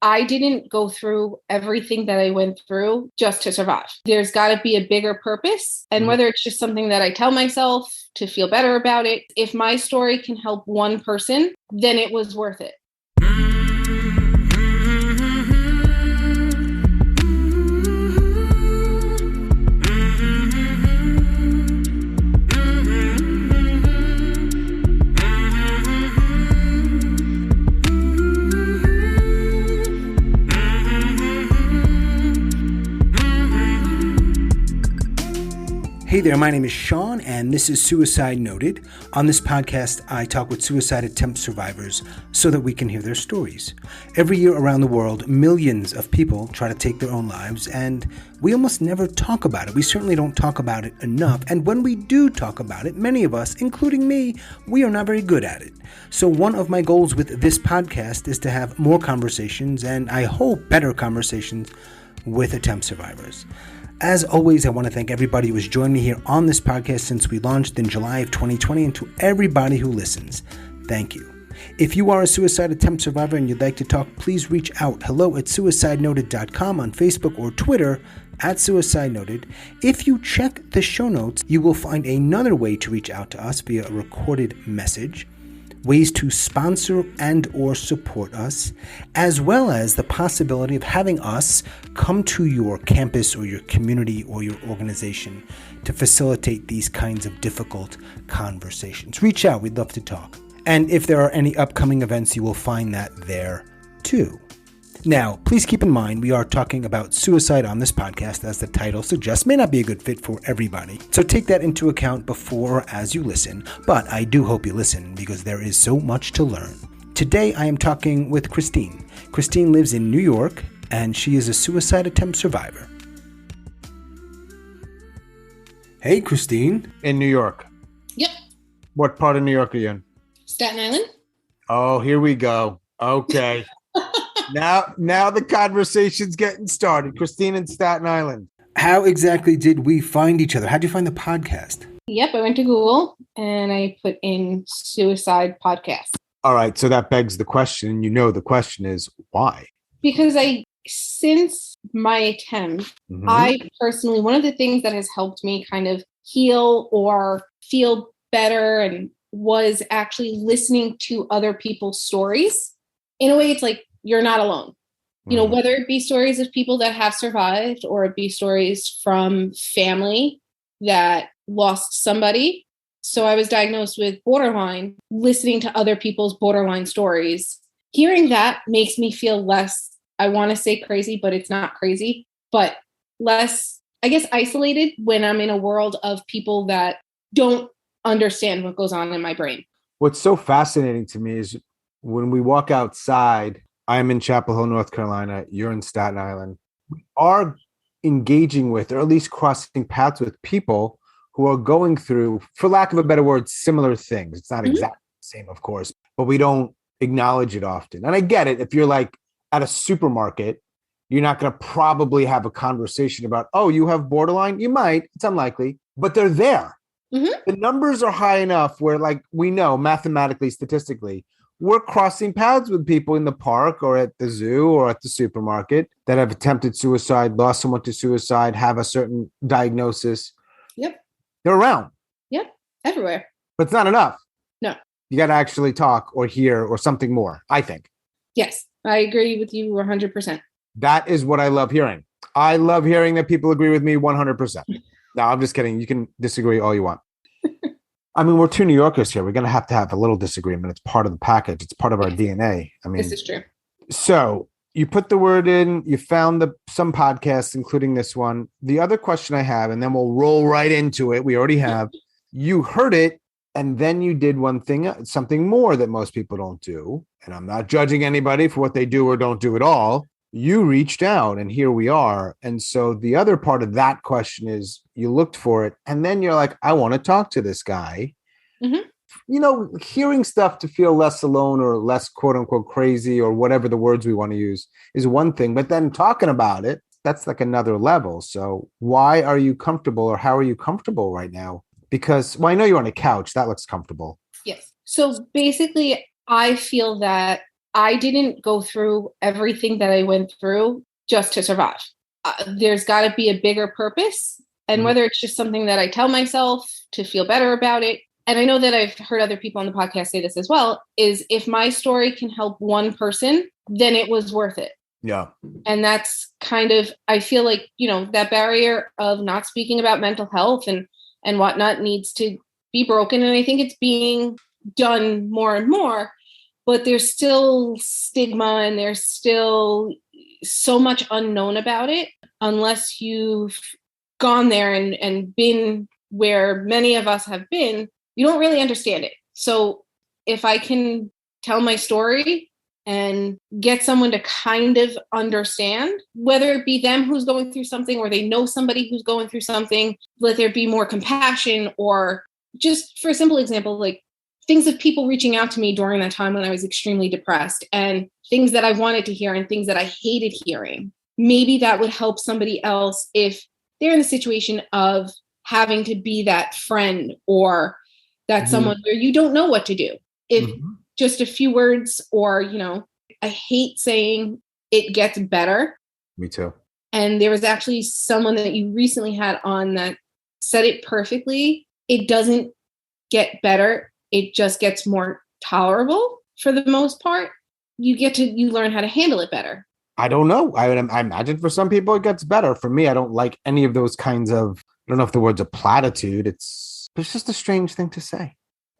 I didn't go through everything that I went through just to survive. There's got to be a bigger purpose. And whether it's just something that I tell myself to feel better about it, if my story can help one person, then it was worth it. Hey there, my name is Sean, and this is Suicide Noted. On this podcast, I talk with suicide attempt survivors so that we can hear their stories. Every year around the world, millions of people try to take their own lives, and we almost never talk about it. We certainly don't talk about it enough, and when we do talk about it, many of us, including me, we are not very good at it. So one of my goals with this podcast is to have more conversations, and I hope better conversations, with attempt survivors. As always, I want to thank everybody who has joined me here on this podcast since we launched in July of 2020, and to everybody who listens, thank you. If you are a suicide attempt survivor and you'd like to talk, please reach out. hello@suicidenoted.com on Facebook or Twitter @suicidenoted. If you check the show notes, you will find another way to reach out to us via a recorded message, ways to sponsor and or support us, as well as the possibility of having us come to your campus or your community or your organization to facilitate these kinds of difficult conversations. Reach out. We'd love to talk. And if there are any upcoming events, you will find that there too. Now, please keep in mind, we are talking about suicide on this podcast, as the title suggests, may not be a good fit for everybody. So take that into account before or as you listen, but I do hope you listen because there is so much to learn. Today, I am talking with Christine. Christine lives in New York, and she is a suicide attempt survivor. Hey, Christine. In New York. Yep. What part of New York are you in? Staten Island. Oh, here we go. Okay. Now the conversation's getting started. Christine in Staten Island. How exactly did we find each other? How'd you find the podcast? Yep, I went to Google and I put in suicide podcast. All right, so that begs the question. You know the question is why? Because since my attempt, I personally, one of the things that has helped me kind of heal or feel better and was actually listening to other people's stories. In a way, it's like, you're not alone. You know, whether it be stories of people that have survived or it be stories from family that lost somebody. So I was diagnosed with borderline, listening to other people's borderline stories. Hearing that makes me feel less, I want to say crazy, but it's not crazy, but less, I guess, isolated when I'm in a world of people that don't understand what goes on in my brain. What's so fascinating to me is when we walk outside, I'm in Chapel Hill, North Carolina. You're in Staten Island. We are engaging with, or at least crossing paths with, people who are going through, for lack of a better word, similar things. It's not exactly the same, of course, but we don't acknowledge it often. And I get it. If you're like at a supermarket, you're not going to probably have a conversation about, oh, you have borderline? You might. It's unlikely, but they're there. The numbers are high enough where, like, we know mathematically, statistically, we're crossing paths with people in the park or at the zoo or at the supermarket that have attempted suicide, lost someone to suicide, have a certain diagnosis. Yep. They're around. Yep. Everywhere. But it's not enough. No. You got to actually talk or hear or something more, I think. Yes. I agree with you 100%. That is what I love hearing. I love hearing that people agree with me 100%. No, I'm just kidding. You can disagree all you want. I mean, we're two New Yorkers here. We're going to have a little disagreement. It's part of the package. It's part of our DNA. I mean, this is true. So you put the word in, you found some podcasts, including this one. The other question I have, and then we'll roll right into it. We already have, you heard it, and then you did one thing, something more that most people don't do. And I'm not judging anybody for what they do or don't do at all. You reached out, and here we are. And so the other part of that question is you looked for it, and then you're like, I want to talk to this guy. You know, hearing stuff to feel less alone or less quote unquote crazy or whatever the words we want to use is one thing, but then talking about it, that's like another level. So why are you comfortable, or how are you comfortable right now? Because, well, I know you're on a couch. That looks comfortable. Yes. So basically, I feel that I didn't go through everything that I went through just to survive. There's got to be a bigger purpose. And whether it's just something that I tell myself to feel better about it. And I know that I've heard other people on the podcast say this as well, is if my story can help one person, then it was worth it. Yeah. And that's kind of, I feel like, that barrier of not speaking about mental health and whatnot needs to be broken. And I think it's being done more and more, but there's still stigma and there's still so much unknown about it unless you've gone there and been where many of us have been, you don't really understand it. So if I can tell my story and get someone to kind of understand, whether it be them who's going through something or they know somebody who's going through something, let there be more compassion, or just for a simple example, like things of people reaching out to me during that time when I was extremely depressed and things that I wanted to hear and things that I hated hearing. Maybe that would help somebody else if they're in the situation of having to be that friend or that someone where you don't know what to do. If just a few words or, I hate saying it gets better. Me too. And there was actually someone that you recently had on that said it perfectly. It doesn't get better. It just gets more tolerable for the most part. You learn how to handle it better. I don't know. I imagine for some people it gets better. For me, I don't like any of those kinds of, I don't know if the word's a platitude. It's just a strange thing to say.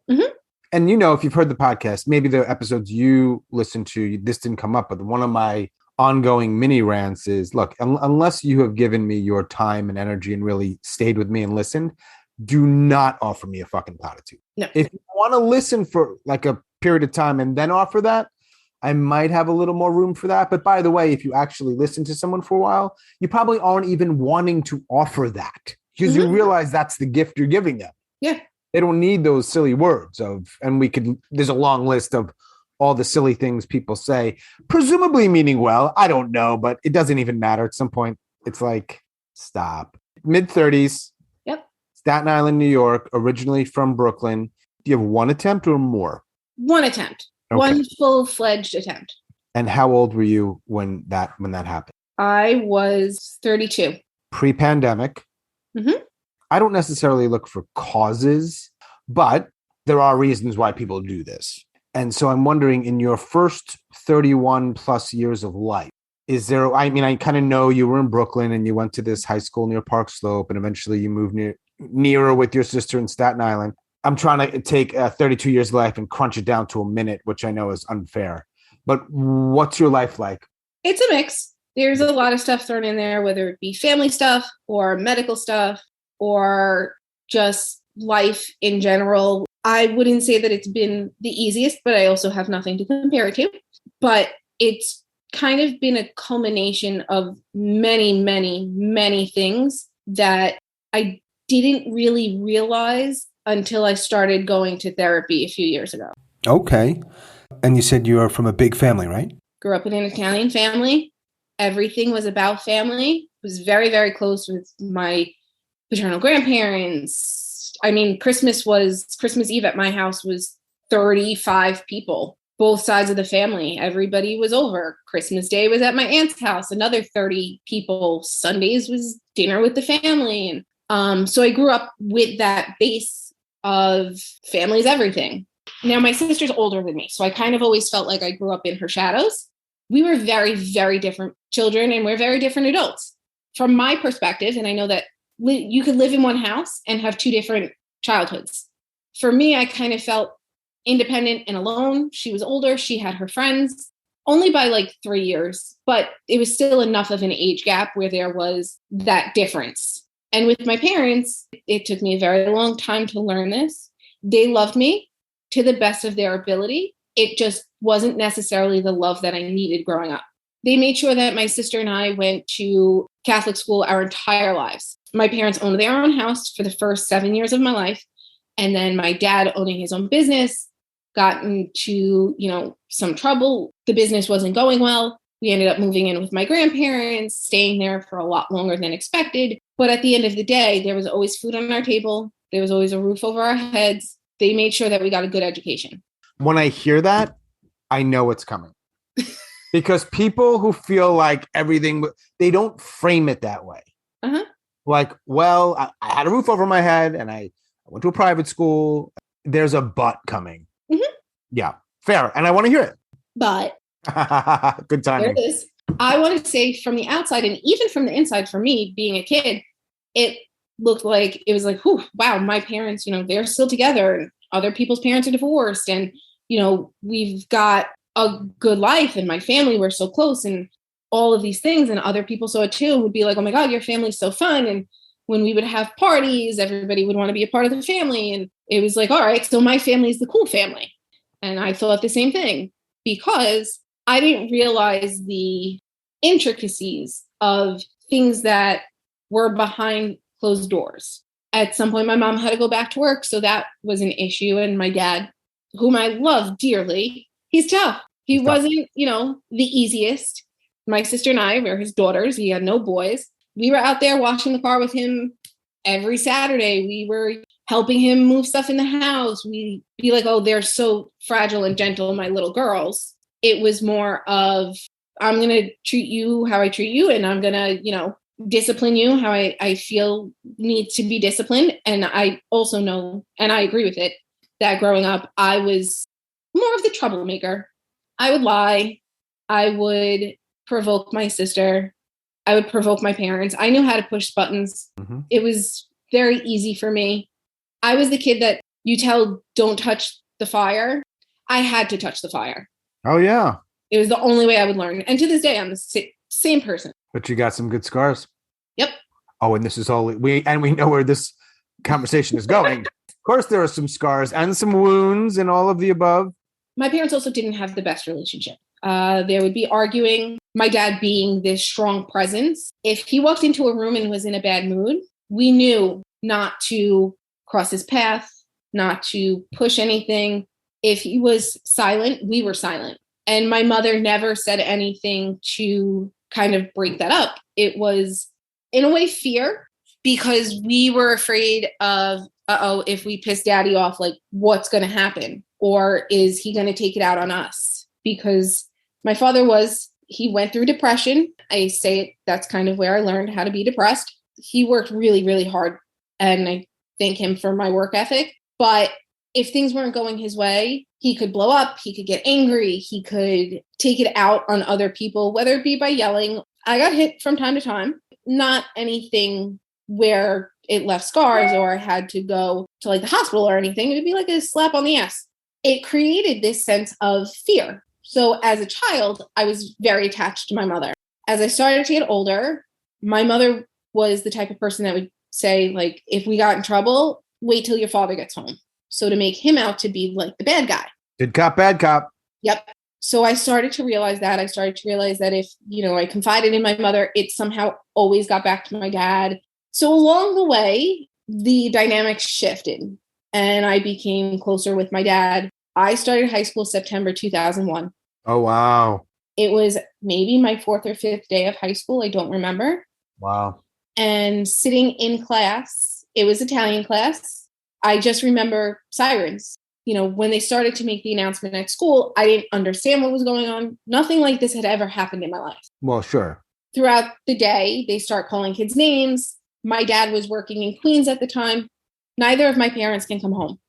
Mm-hmm. And, if you've heard the podcast, maybe the episodes you listened to, this didn't come up, but one of my ongoing mini rants is, look, unless you have given me your time and energy and really stayed with me and listened, do not offer me a fucking platitude. No. If you want to listen for like a period of time and then offer that, I might have a little more room for that. But by the way, if you actually listen to someone for a while, you probably aren't even wanting to offer that because you realize that's the gift you're giving them. Yeah. They don't need those silly words there's a long list of all the silly things people say, presumably meaning well. I don't know, but it doesn't even matter. At some point, it's like, stop. Mid-30s. Yep. Staten Island, New York, originally from Brooklyn. Do you have one attempt or more? One attempt. Okay. One full-fledged attempt. And how old were you when that happened? I was 32. Pre-pandemic. Mm-hmm. I don't necessarily look for causes, but there are reasons why people do this. And so I'm wondering, in your first 31 plus years of life, I kind of know you were in Brooklyn and you went to this high school near Park Slope and eventually you moved nearer with your sister in Staten Island. I'm trying to take 32 years of life and crunch it down to a minute, which I know is unfair. But what's your life like? It's a mix. There's a lot of stuff thrown in there, whether it be family stuff or medical stuff or just life in general. I wouldn't say that it's been the easiest, but I also have nothing to compare it to. But it's kind of been a culmination of many, many, many things that I didn't really realize until I started going to therapy a few years ago. Okay. And you said you are from a big family, right? Grew up in an Italian family. Everything was about family. Was very, very close with my paternal grandparents. I mean, Christmas Eve at my house was 35 people, both sides of the family. Everybody was over. Christmas Day was at my aunt's house, another 30 people. Sundays was dinner with the family. And so I grew up with that base of family's everything. Now, my sister's older than me, so I kind of always felt like I grew up in her shadows. We were very, very different children, and we're very different adults. From my perspective, and I know that you could live in one house and have two different childhoods. For me, I kind of felt independent and alone. She was older. She had her friends only by like 3 years, but it was still enough of an age gap where there was that difference. And with my parents, it took me a very long time to learn this. They loved me to the best of their ability. It just wasn't necessarily the love that I needed growing up. They made sure that my sister and I went to Catholic school our entire lives. My parents owned their own house for the first 7 years of my life. And then my dad, owning his own business, got into, some trouble. The business wasn't going well. We ended up moving in with my grandparents, staying there for a lot longer than expected. But at the end of the day, there was always food on our table. There was always a roof over our heads. They made sure that we got a good education. When I hear that, I know it's coming. Because people who feel like everything, they don't frame it that way. Uh-huh. Like, well, I had a roof over my head and I went to a private school. There's a but coming. Mm-hmm. Yeah, fair. And I want to hear it. But good timing. There it is. I want to say from the outside and even from the inside, for me being a kid, it looked like it was like, whew, wow, my parents, they're still together and other people's parents are divorced. And, we've got a good life and my family, we're so close and all of these things. And other people saw it too and would be like, oh my God, your family's so fun. And when we would have parties, everybody would want to be a part of the family. And it was like, all right, so my family's the cool family. And I thought the same thing because I didn't realize the intricacies of things that were behind closed doors. At some point, my mom had to go back to work, so that was an issue. And my dad, whom I love dearly, he's tough. He wasn't, the easiest. My sister and I were his daughters. He had no boys. We were out there washing the car with him every Saturday. We were helping him move stuff in the house. We'd be like, oh, they're so fragile and gentle, my little girls. It was more of, I'm going to treat you how I treat you. And I'm going to, discipline you how I feel needs to be disciplined. And I also know, and I agree with it, that growing up, I was more of the troublemaker. I would lie. I would provoke my sister. I would provoke my parents. I knew how to push buttons. Mm-hmm. It was very easy for me. I was the kid that you tell, don't touch the fire. I had to touch the fire. Oh, yeah. It was the only way I would learn. And to this day, I'm the same person. But you got some good scars. Yep. Oh, and this is all we know where this conversation is going. Of course, there are some scars and some wounds and all of the above. My parents also didn't have the best relationship. There would be arguing. My dad being this strong presence. If he walked into a room and was in a bad mood, we knew not to cross his path, not to push anything. If he was silent, we were silent. And my mother never said anything to kind of break that up. It was, in a way, fear, because we were afraid of, if we piss daddy off, like, what's going to happen? Or is he going to take it out on us? Because my father he went through depression. I say it, that's kind of where I learned how to be depressed. He worked really, really hard, and I thank him for my work ethic. But if things weren't going his way, he could blow up, he could get angry, he could take it out on other people, whether it be by yelling. I got hit from time to time, not anything where it left scars or I had to go to like the hospital or anything. It would be like a slap on the ass. It created this sense of fear. So as a child, I was very attached to my mother. As I started to get older, my mother was the type of person that would say, like, if we got in trouble, wait till your father gets home. So to make him out to be like the bad guy. Good cop, bad cop. Yep. So I started to realize that. I started to realize that if, I confided in my mother, it somehow always got back to my dad. So along the way, the dynamics shifted and I became closer with my dad. I started high school September 2001. Oh, wow. It was maybe my 4th or 5th day of high school. I don't remember. Wow. And sitting in class, it was Italian class. I just remember sirens. When they started to make the announcement at school, I didn't understand what was going on. Nothing like this had ever happened in my life. Well, sure. Throughout the day, they start calling kids names. My dad was working in Queens at the time. Neither of my parents can come home.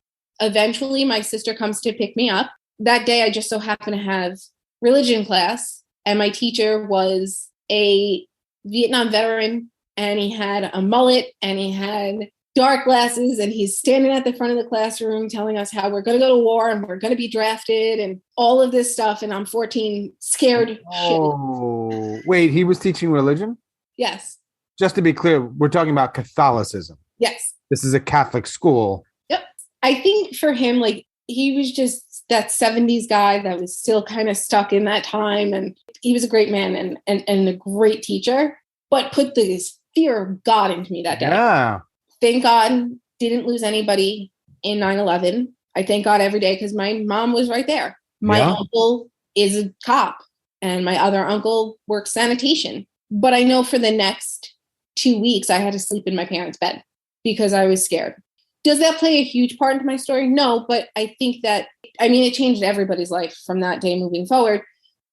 Eventually, my sister comes to pick me up. That day, I just so happened to have religion class, and my teacher was a Vietnam veteran, and he had a mullet, and he had dark glasses, and he's standing at the front of the classroom telling us how we're going to go to war and we're going to be drafted and all of this stuff. And I'm 14, scared. Oh, wait, he was teaching religion? Yes. Just to be clear, we're talking about Catholicism. Yes. This is a Catholic school. Yep. I think for him, like, he was just that 70s guy that was still kind of stuck in that time. And he was a great man and a great teacher, but put this fear of God into me that day. Yeah. Thank God didn't lose anybody in 9/11. I thank God every day because my mom was right there. My uncle is a cop and my other uncle works sanitation. But I know for the next 2 weeks, I had to sleep in my parents' bed because I was scared. Does that play a huge part into my story? No, but I think that, it changed everybody's life from that day moving forward.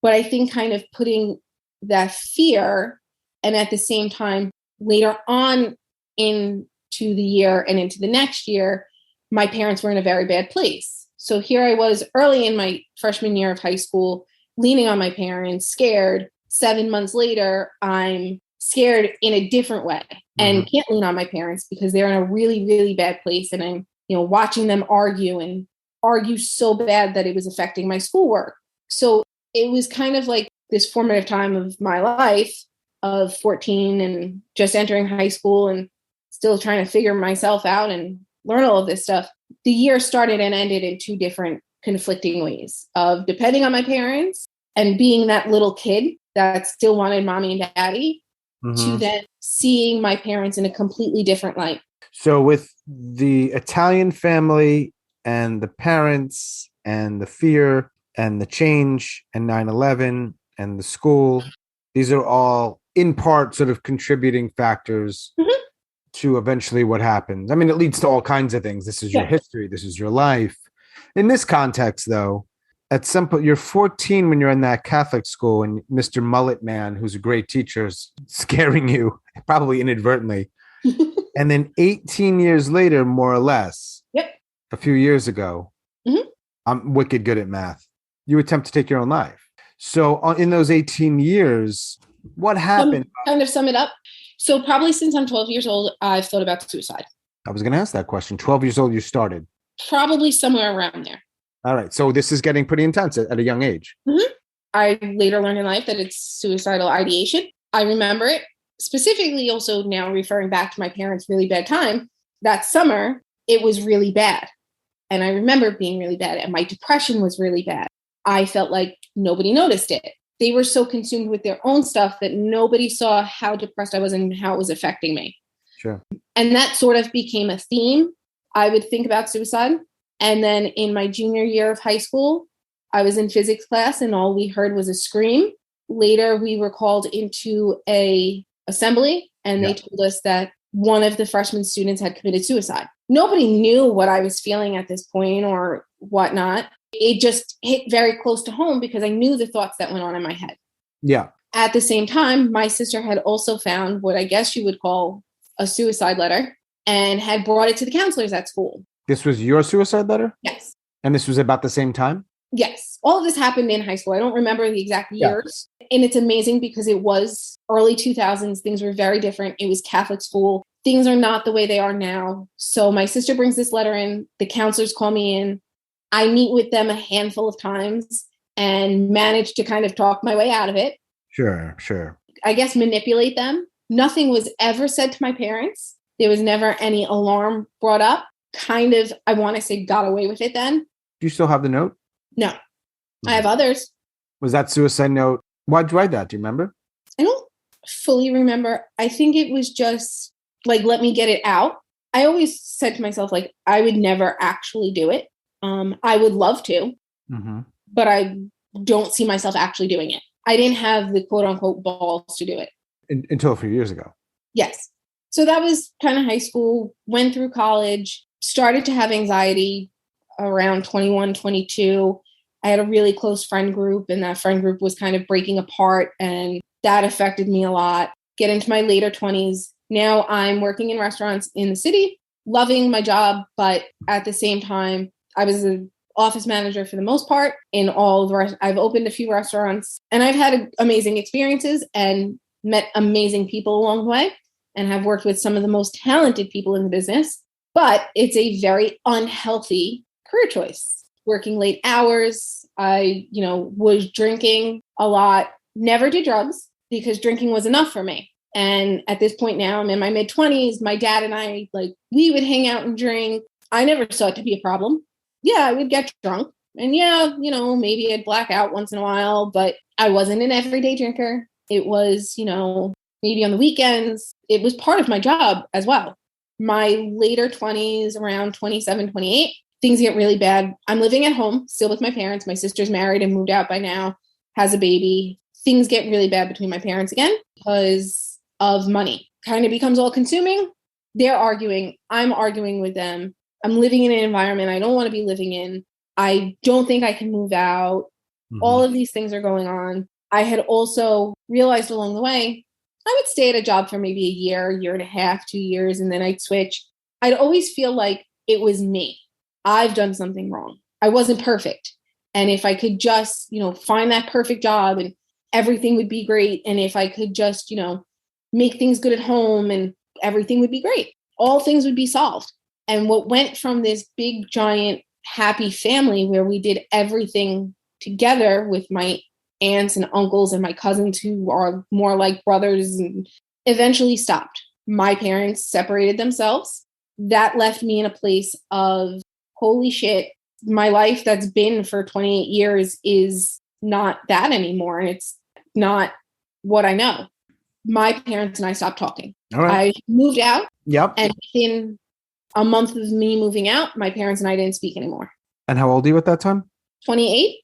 But I think kind of putting that fear, and at the same time, later on into the year and into the next year, my parents were in a very bad place. So here I was early in my freshman year of high school, leaning on my parents, scared. 7 months later, I'm scared in a different way and can't lean on my parents because they're in a really, really bad place. And I'm, watching them argue so bad that it was affecting my schoolwork. So it was kind of like this formative time of my life of 14 and just entering high school and still trying to figure myself out and learn all of this stuff. The year started and ended in two different conflicting ways of depending on my parents and being that little kid that still wanted mommy and daddy to then seeing my parents in a completely different light. So with the Italian family and the parents and the fear and the change and 9/11 and the school, these are all in part sort of contributing factors to eventually what happens. I mean, it leads to all kinds of things. This is your history. This is your life. In this context, though, at some point, you're 14 when you're in that Catholic school and Mr. Mullet Man, who's a great teacher, is scaring you, probably inadvertently. And then 18 years later, more or less, a few years ago, I'm wicked good at math. You attempt to take your own life. So in those 18 years, what happened? Kind of sum it up. So probably since I'm 12 years old, I've thought about suicide. I was going to ask that question. 12 years old, you started. Probably somewhere around there. All right. So this is getting pretty intense at a young age. I later learned in life that it's suicidal ideation. I remember it specifically also now referring back to my parents' really bad time. That summer, it was really bad. And I remember it being really bad. And my depression was really bad. I felt like nobody noticed it. They were so consumed with their own stuff that nobody saw how depressed I was and how it was affecting me. Sure. And that sort of became a theme. I would think about suicide. And then in my junior year of high school, I was in physics class and all we heard was a scream. Later, we were called into a assembly and they told us that one of the freshman students had committed suicide. Nobody knew what I was feeling at this point or whatnot. It just hit very close to home because I knew the thoughts that went on in my head. Yeah. At the same time, my sister had also found what I guess you would call a suicide letter and had brought it to the counselors at school. This was your suicide letter? Yes. And this was about the same time? Yes. All of this happened in high school. I don't remember the exact years. And it's amazing because it was early 2000s. Things were very different. It was Catholic school. Things are not the way they are now. So my sister brings this letter in. The counselors call me in. I meet with them a handful of times and manage to kind of talk my way out of it. Sure. I guess manipulate them. Nothing was ever said to my parents. There was never any alarm brought up. Kind of, I want to say, got away with it then. Do you still have the note? No. I have others. Was that suicide note? Why'd you write that? Do you remember? I don't fully remember. I think it was just like, let me get it out. I always said to myself, like, I would never actually do it. I would love to, but I don't see myself actually doing it. I didn't have the quote unquote balls to do it. Until a few years ago. Yes. So that was kind of high school, went through college, started to have anxiety around 21, 22. I had a really close friend group and that friend group was kind of breaking apart and that affected me a lot. Get into my later 20s. Now I'm working in restaurants in the city, loving my job, but at the same time, I was an office manager for the most part in all of the I've opened a few restaurants and I've had amazing experiences and met amazing people along the way and have worked with some of the most talented people in the business. But it's a very unhealthy career choice. Working late hours. I, was drinking a lot, never did drugs because drinking was enough for me. And at this point now, I'm in my mid-20s. My dad and I, we would hang out and drink. I never saw it to be a problem. Yeah, I would get drunk. And maybe I'd black out once in a while, but I wasn't an everyday drinker. It was, maybe on the weekends. It was part of my job as well. My later 20s, around 27, 28, things get really bad. I'm living at home, still with my parents. My sister's married and moved out by now, has a baby. Things get really bad between my parents again because of money. Kind of becomes all consuming. They're arguing. I'm arguing with them. I'm living in an environment I don't want to be living in. I don't think I can move out. All of these things are going on. I had also realized along the way, I would stay at a job for maybe a year and a half, 2 years, and then I'd switch. I'd always feel like it was me. I've done something wrong. I wasn't perfect. And if I could just, find that perfect job and everything would be great. And if I could just, make things good at home and everything would be great, all things would be solved. And what went from this big, giant, happy family where we did everything together with my aunts and uncles and my cousins who are more like brothers and eventually stopped. My parents separated themselves. That left me in a place of, holy shit, my life that's been for 28 years is not that anymore. And it's not what I know. My parents and I stopped talking. All right. I moved out. Yep. And within a month of me moving out, my parents and I didn't speak anymore. And how old are you at that time? 28.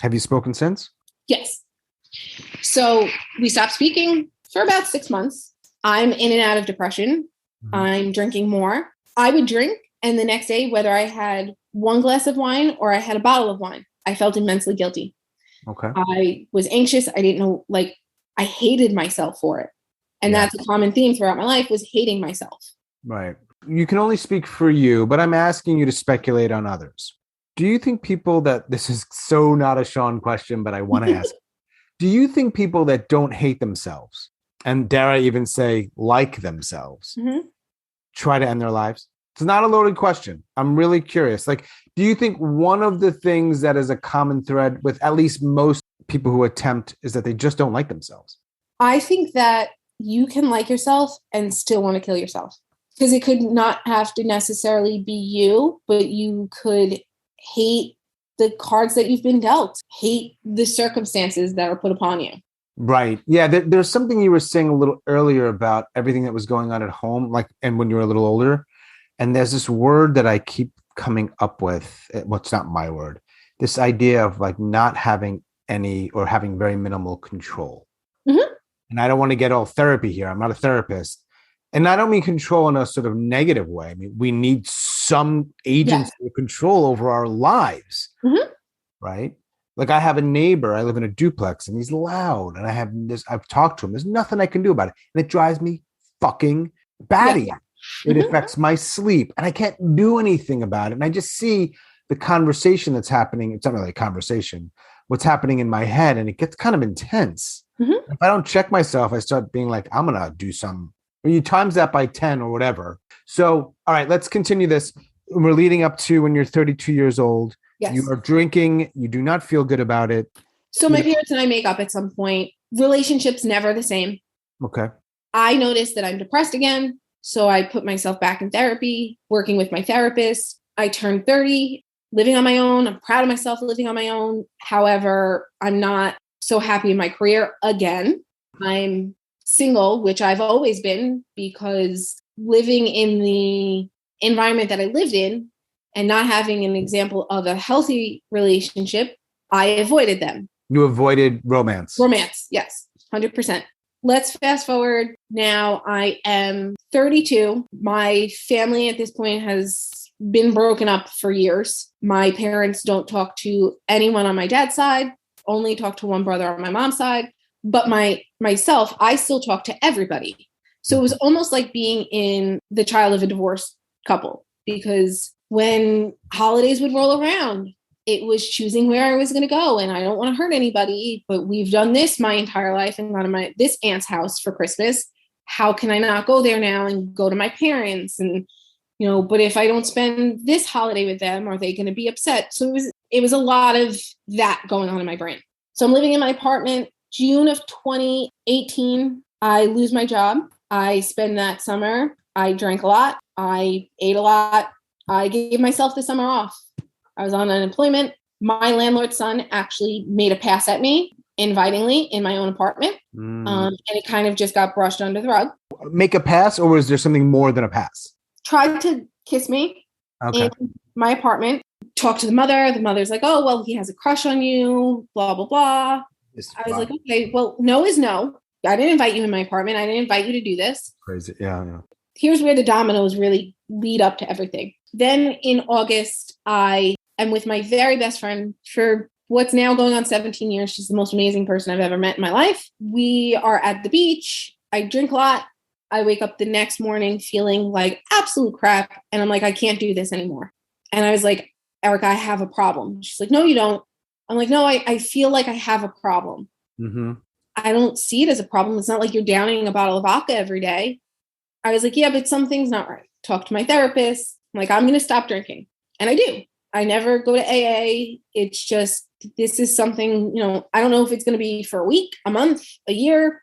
Have you spoken since? Yes. So we stopped speaking for about 6 months. I'm in and out of depression. I'm drinking more. I would drink, and the next day, whether I had one glass of wine or I had a bottle of wine, I felt immensely guilty. Okay. I was anxious. I didn't know, I hated myself for it. And that's a common theme throughout my life, was hating myself. Right. You can only speak for you, but I'm asking you to speculate on others. Do you think people that, this is so not a Sean question, but I want to ask, do you think people that don't hate themselves, and dare I even say like themselves, try to end their lives? It's not a loaded question. I'm really curious. Do you think one of the things that is a common thread with at least most people who attempt is that they just don't like themselves? I think that you can like yourself and still want to kill yourself, because it could not have to necessarily be you, but you could hate the cards that you've been dealt, hate the circumstances that are put upon you. Right. Yeah. There's something you were saying a little earlier about everything that was going on at home, and when you were a little older. And there's this word that I keep coming up with. Well, it's not my word. This idea of not having any or having very minimal control. And I don't want to get all therapy here. I'm not a therapist. And I don't mean control in a sort of negative way. I mean, we need some agency or control over our lives. Right? I have a neighbor, I live in a duplex, and he's loud, and I've talked to him. There's nothing I can do about it. And it drives me fucking batty. It affects my sleep, and I can't do anything about it. And I just see the conversation that's happening. It's not really a conversation, what's happening in my head, and it gets kind of intense. If I don't check myself, I start being like, I'm going to do some, or you times that by 10 or whatever. So, all right, let's continue this. We're leading up to when you're 32 years old. Yes. You are drinking. You do not feel good about it. So my parents and I make up at some point. Relationships never the same. Okay. I noticed that I'm depressed again. So I put myself back in therapy, working with my therapist. I turned 30, living on my own. I'm proud of myself living on my own. However, I'm not so happy in my career again. I'm single, which I've always been, because living in the environment that I lived in and not having an example of a healthy relationship, I avoided them. You avoided romance? Romance, yes, 100%. Let's fast forward. Now I am 32. My family at this point has been broken up for years. My parents don't talk to anyone on my dad's side, only talk to one brother on my mom's side. But myself, I still talk to everybody. So it was almost like being in the child of a divorced couple, because when holidays would roll around, it was choosing where I was going to go. And I don't want to hurt anybody, but we've done this my entire life and gone to this aunt's house for Christmas. How can I not go there now and go to my parents? And, but if I don't spend this holiday with them, are they going to be upset? So it was a lot of that going on in my brain. So I'm living in my apartment. June of 2018, I lose my job. I spend that summer. I drank a lot. I ate a lot. I gave myself the summer off. I was on unemployment. My landlord's son actually made a pass at me invitingly in my own apartment. And it kind of just got brushed under the rug. Make a pass, or was there something more than a pass? Tried to kiss me in my apartment. Talked to the mother. The mother's like, oh, well, he has a crush on you, blah, blah, blah. I was like, okay, well, no is no. I didn't invite you in my apartment. I didn't invite you to do this. Crazy. Yeah. Here's where the dominoes really lead up to everything. Then in August, I am with my very best friend for what's now going on 17 years. She's the most amazing person I've ever met in my life. We are at the beach. I drink a lot. I wake up the next morning feeling like absolute crap. And I'm like, I can't do this anymore. And I was like, Erica, I have a problem. She's like, no, you don't. I'm like, no, I feel like I have a problem. Mm-hmm. I don't see it as a problem. It's not like you're downing a bottle of vodka every day. I was like, yeah, but something's not right. Talk to my therapist. I'm like, I'm going to stop drinking. And I do. I never go to AA. It's just, this is something, I don't know if it's going to be for a week, a month, a year.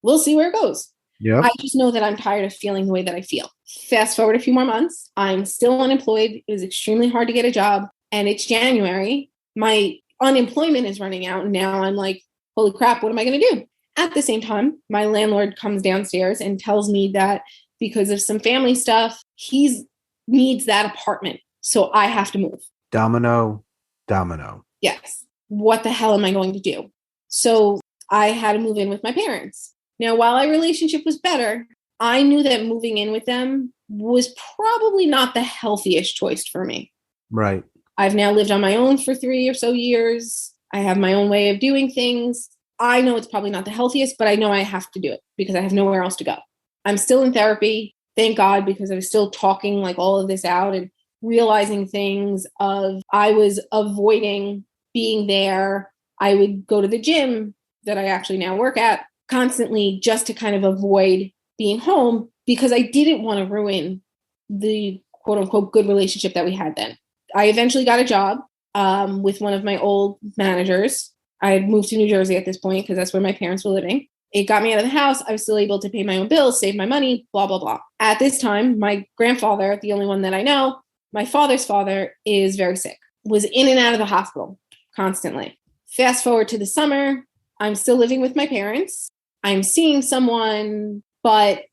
We'll see where it goes. Yeah. I just know that I'm tired of feeling the way that I feel. Fast forward a few more months. I'm still unemployed. It was extremely hard to get a job. And it's January. My unemployment is running out. And now I'm like, holy crap, what am I going to do? At the same time, my landlord comes downstairs and tells me that because of some family stuff, he needs that apartment. So I have to move. Domino. Yes. What the hell am I going to do? So I had to move in with my parents. Now, while our relationship was better, I knew that moving in with them was probably not the healthiest choice for me. Right. I've now lived on my own for 3 or so years. I have my own way of doing things. I know it's probably not the healthiest, but I know I have to do it because I have nowhere else to go. I'm still in therapy, thank God, because I was still talking like all of this out and realizing things of I was avoiding being there. I would go to the gym that I actually now work at constantly just to kind of avoid being home because I didn't want to ruin the quote unquote good relationship that we had then. I eventually got a job with one of my old managers. I had moved to New Jersey at this point because that's where my parents were living. It got me out of the house. I was still able to pay my own bills, save my money, blah, blah, blah. At this time, my grandfather, the only one that I know, my father's father, is very sick, was in and out of the hospital constantly. Fast forward to the summer, I'm still living with my parents. I'm seeing someone, but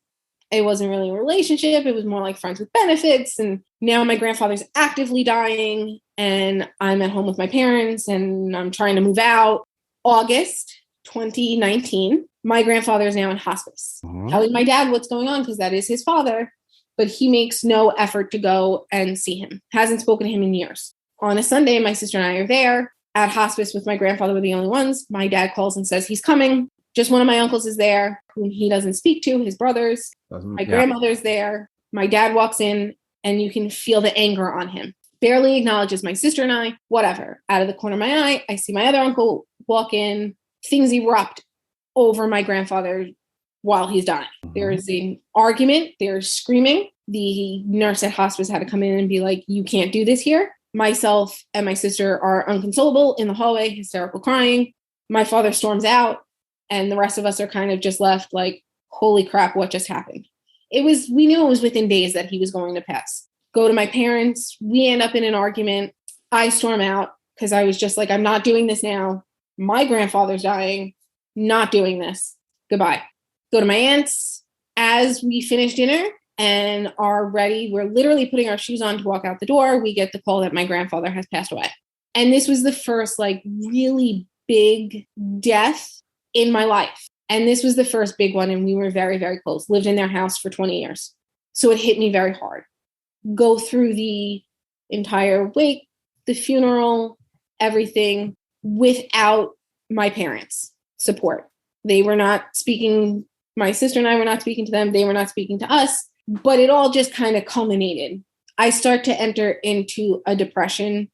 it wasn't really a relationship. It was more like friends with benefits. And now my grandfather's actively dying and I'm at home with my parents and I'm trying to move out. August 2019, my grandfather is now in hospice. Telling my dad what's going on because that is his father, but he makes no effort to go and see him. Hasn't spoken to him in years. On a Sunday, my sister and I are there at hospice with my grandfather. We're the only ones. My dad calls and says he's coming. Just one of my uncles is there, whom he doesn't speak to, his brothers. My grandmother's there. My dad walks in and you can feel the anger on him. Barely acknowledges my sister and I, whatever. Out of the corner of my eye, I see my other uncle walk in. Things erupt over my grandfather while he's dying. There is an argument. There's screaming. The nurse at hospice had to come in and be like, you can't do this here. Myself and my sister are unconsolable in the hallway, hysterical crying. My father storms out and the rest of us are kind of just left like, holy crap, what just happened? We knew it was within days that he was going to pass. Go to my parents. We end up in an argument. I storm out because I was just like, I'm not doing this now. My grandfather's dying. Not doing this. Goodbye. Go to my aunt's. As we finish dinner and are ready, we're literally putting our shoes on to walk out the door. We get the call that my grandfather has passed away. And this was the first like really big death in my life. And this was the first big one. And we were very, very close. Lived in their house for 20 years. So it hit me very hard. Go through the entire wake, the funeral, everything without my parents' support. They were not speaking. My sister and I were not speaking to them. They were not speaking to us. But it all just kind of culminated. I start to enter into a depression.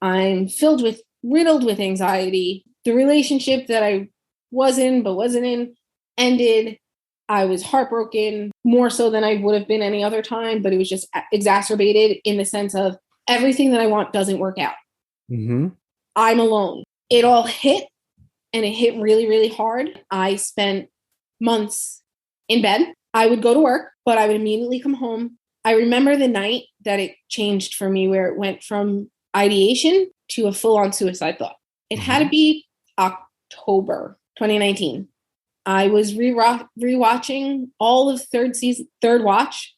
I'm riddled with anxiety. The relationship that I wasn't in ended. I was heartbroken more so than I would have been any other time, but it was just exacerbated in the sense of everything that I want doesn't work out. Mm-hmm. I'm alone. It all hit and it hit really, really hard. I spent months in bed. I would go to work, but I would immediately come home. I remember the night that it changed for me where it went from ideation to a full-on suicide thought. It had to be October 2019. I was rewatching all of Third Watch,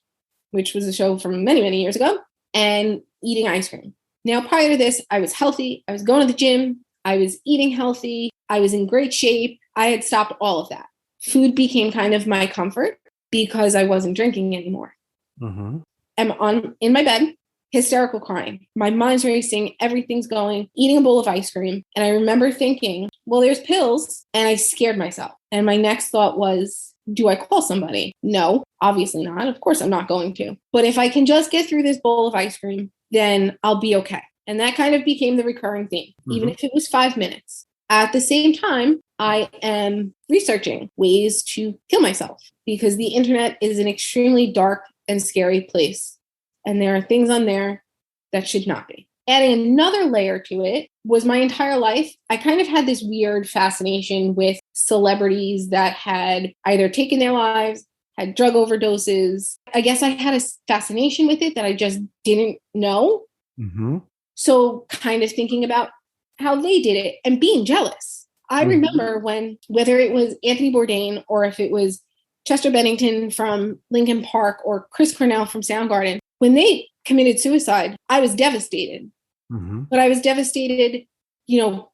which was a show from many, many years ago, and eating ice cream. Now, prior to this, I was healthy. I was going to the gym. I was eating healthy. I was in great shape. I had stopped all of that. Food became kind of my comfort because I wasn't drinking anymore. Mm-hmm. I'm in my bed. hysterical crying. My mind's racing, everything's going, eating a bowl of ice cream. And I remember thinking, well, there's pills. And I scared myself. And my next thought was, do I call somebody? No, obviously not. Of course, I'm not going to. But if I can just get through this bowl of ice cream, then I'll be okay. And that kind of became the recurring theme, even if it was 5 minutes. At the same time, I am researching ways to kill myself because the internet is an extremely dark and scary place. And there are things on there that should not be. Adding another layer to it was my entire life. I kind of had this weird fascination with celebrities that had either taken their lives, had drug overdoses. I guess I had a fascination with it that I just didn't know. Mm-hmm. So kind of thinking about how they did it and being jealous. I remember when, whether it was Anthony Bourdain or if it was Chester Bennington from Linkin Park or Chris Cornell from Soundgarden, when they committed suicide, I was devastated. Mm-hmm. But I was devastated,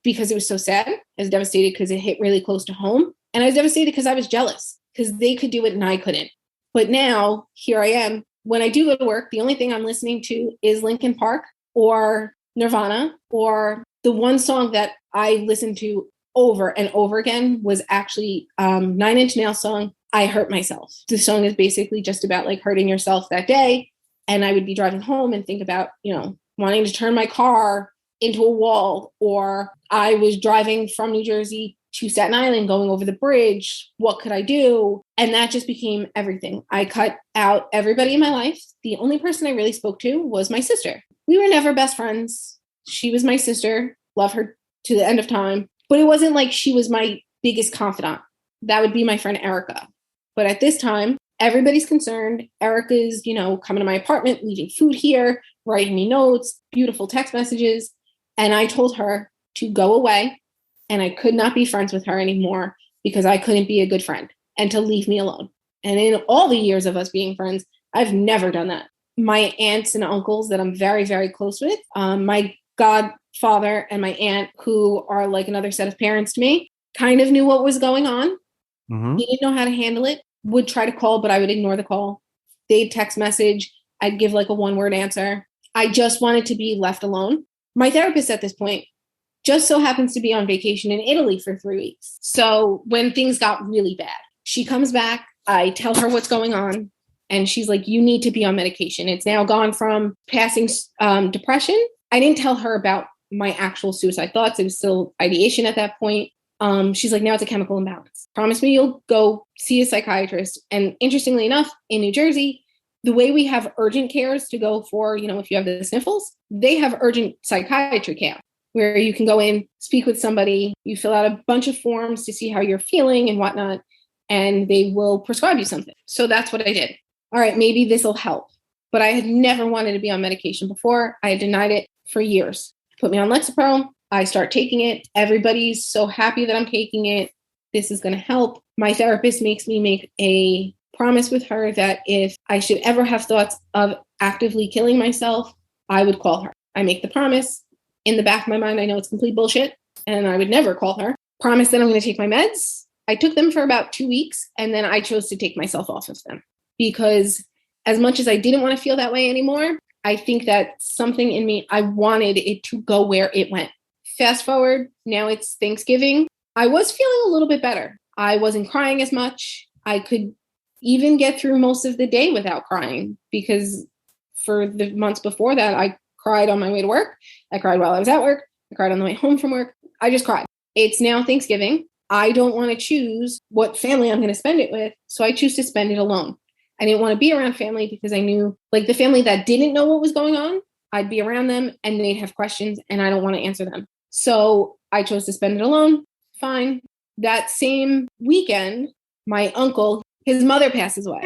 because it was so sad. I was devastated because it hit really close to home. And I was devastated because I was jealous because they could do it and I couldn't. But now here I am. When I do go to work, the only thing I'm listening to is Linkin Park or Nirvana, or the one song that I listened to over and over again was actually Nine Inch Nails song, I Hurt Myself. The song is basically just about like hurting yourself that day. And I would be driving home and think about, wanting to turn my car into a wall, or I was driving from New Jersey to Staten Island going over the bridge. What could I do? And that just became everything. I cut out everybody in my life. The only person I really spoke to was my sister. We were never best friends. She was my sister. Love her to the end of time. But it wasn't like she was my biggest confidant. That would be my friend Erica. But at this time, everybody's concerned. Erica's, coming to my apartment, leaving food here, writing me notes, beautiful text messages. And I told her to go away and I could not be friends with her anymore because I couldn't be a good friend and to leave me alone. And in all the years of us being friends, I've never done that. My aunts and uncles that I'm very, very close with, my godfather and my aunt, who are like another set of parents to me, kind of knew what was going on. Mm-hmm. He didn't know how to handle it, would try to call, but I would ignore the call. They'd text message. I'd give like a 1-word answer. I just wanted to be left alone. My therapist at this point just so happens to be on vacation in Italy for 3 weeks. So when things got really bad, she comes back. I tell her what's going on. And she's like, you need to be on medication. It's now gone from passing depression. I didn't tell her about my actual suicide thoughts. It was still ideation at that point. She's like, now it's a chemical imbalance. Promise me you'll go see a psychiatrist. And interestingly enough, in New Jersey, the way we have urgent cares to go for, if you have the sniffles, they have urgent psychiatry care where you can go in, speak with somebody, you fill out a bunch of forms to see how you're feeling and whatnot, and they will prescribe you something. So that's what I did. All right, maybe this will help. But I had never wanted to be on medication before. I had denied it for years. Put me on Lexapro. I start taking it. Everybody's so happy that I'm taking it. This is going to help. My therapist makes me make a promise with her that if I should ever have thoughts of actively killing myself, I would call her. I make the promise. In the back of my mind, I know it's complete bullshit, and I would never call her. Promise that I'm going to take my meds. I took them for about 2 weeks, and then I chose to take myself off of them. Because as much as I didn't want to feel that way anymore, I think that something in me, I wanted it to go where it went. Fast forward, now it's Thanksgiving. I was feeling a little bit better. I wasn't crying as much. I could even get through most of the day without crying because for the months before that, I cried on my way to work. I cried while I was at work. I cried on the way home from work. I just cried. It's now Thanksgiving. I don't want to choose what family I'm going to spend it with, so I choose to spend it alone. I didn't want to be around family because I knew, like, the family that didn't know what was going on, I'd be around them and they'd have questions and I don't want to answer them. So I chose to spend it alone. Fine. That same weekend, my uncle, his mother passes away.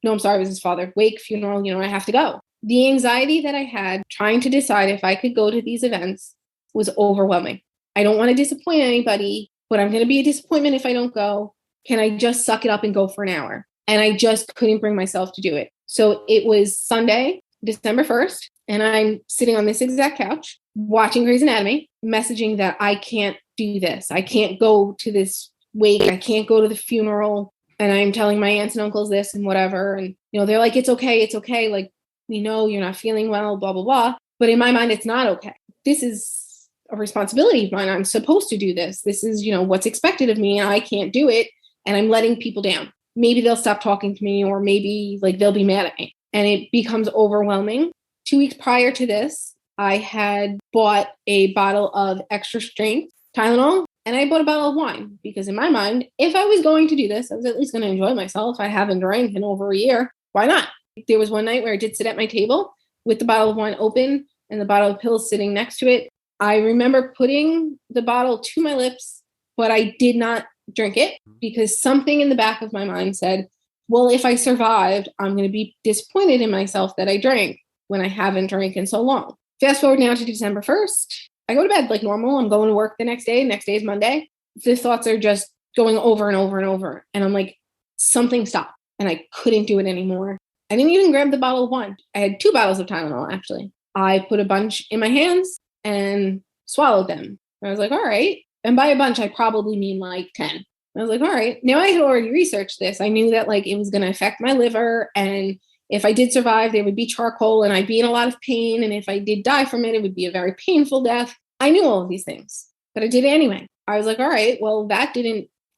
No, I'm sorry, it was his father. Wake, funeral, I have to go. The anxiety that I had trying to decide if I could go to these events was overwhelming. I don't want to disappoint anybody, but I'm going to be a disappointment if I don't go. Can I just suck it up and go for an hour? And I just couldn't bring myself to do it. So it was Sunday, December 1st, and I'm sitting on this exact couch watching Grey's Anatomy, messaging that I can't do this. I can't go to this wake. I can't go to the funeral. And I'm telling my aunts and uncles this and whatever. And, they're like, it's okay. It's okay. Like, we know you're not feeling well, blah, blah, blah. But in my mind, it's not okay. This is a responsibility of mine. I'm supposed to do this. This is, what's expected of me. And I can't do it. And I'm letting people down. Maybe they'll stop talking to me, or maybe they'll be mad at me. And it becomes overwhelming. 2 weeks prior to this, I had bought a bottle of extra strength Tylenol, and I bought a bottle of wine because in my mind, if I was going to do this, I was at least going to enjoy myself. I haven't drank in over a year. Why not? There was one night where I did sit at my table with the bottle of wine open and the bottle of pills sitting next to it. I remember putting the bottle to my lips, but I did not drink it because something in the back of my mind said, well, if I survived, I'm going to be disappointed in myself that I drank when I haven't drank in so long. Fast forward now to December 1st. I go to bed like normal. I'm going to work the next day. Next day is Monday. The thoughts are just going over and over and over. And I'm like, something stopped. And I couldn't do it anymore. I didn't even grab the bottle of wine. I had 2 bottles of Tylenol, actually. I put a bunch in my hands and swallowed them. I was like, all right. And by a bunch, I probably mean like 10. I was like, all right. Now I had already researched this. I knew that it was going to affect my liver. And if I did survive, there would be charcoal and I'd be in a lot of pain. And if I did die from it, it would be a very painful death. I knew all of these things, but I did it anyway. I was like, all right, well,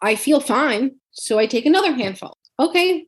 I feel fine. So I take another handful. Okay,